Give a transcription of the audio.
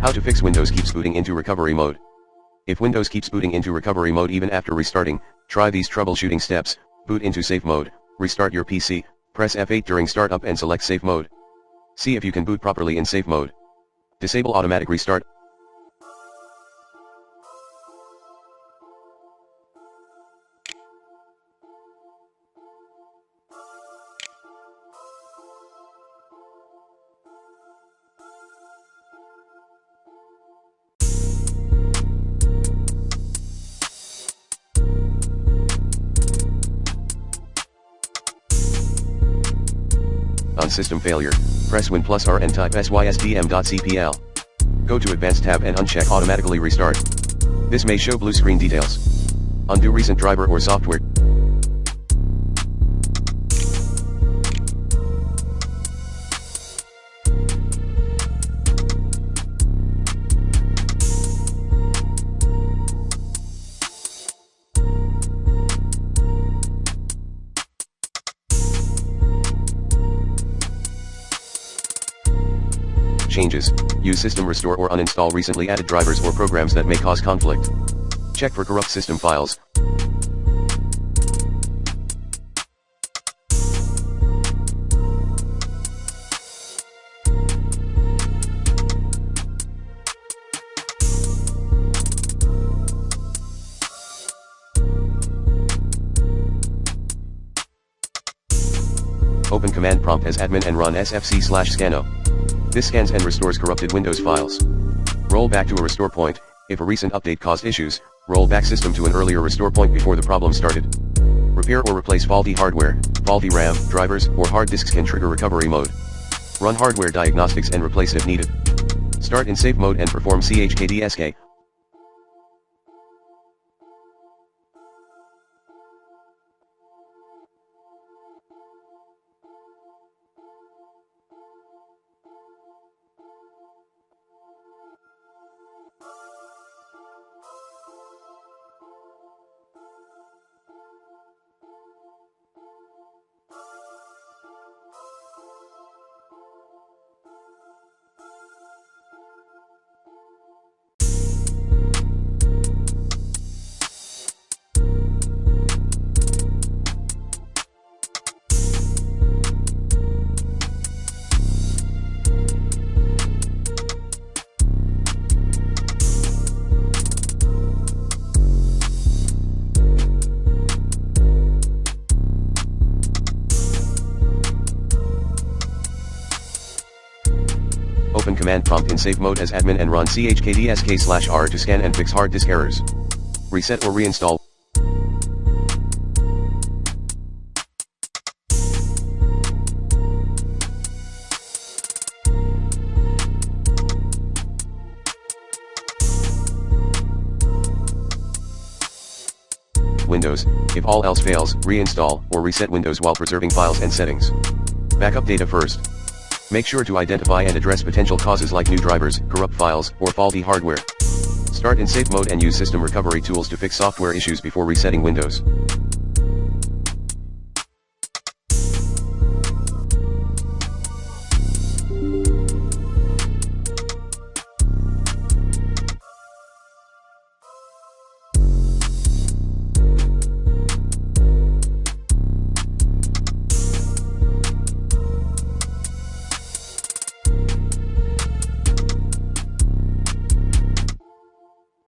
How to fix Windows keeps booting into recovery mode. If Windows keeps booting into recovery mode even after restarting, try these troubleshooting steps. Boot into safe mode, restart your PC, press F8 during startup and select safe mode. See if you can boot properly in safe mode. Disable automatic restart. On system failure, press Win plus R and type sysdm.cpl. Go to Advanced tab and uncheck Automatically Restart. This may show blue screen details. Undo recent driver or software. Changes. Use System Restore or uninstall recently added drivers or programs that may cause conflict. Check for corrupt system files. Open command prompt as admin and run sfc/scano. This scans and restores corrupted Windows files. Roll back to a restore point. If a recent update caused issues, roll back system to an earlier restore point before the problem started. Repair or replace faulty hardware, faulty RAM, drivers, or hard disks can trigger recovery mode. Run hardware diagnostics and replace if needed. Start in safe mode and perform chkdsk. Open command prompt in safe mode as admin and run chkdsk/r to scan and fix hard disk errors. Reset or reinstall. Windows. If all else fails, reinstall or reset Windows while preserving files and settings. Backup data first. Make sure to identify and address potential causes like new drivers, corrupt files, or faulty hardware. Start in safe mode and use system recovery tools to fix software issues before resetting Windows.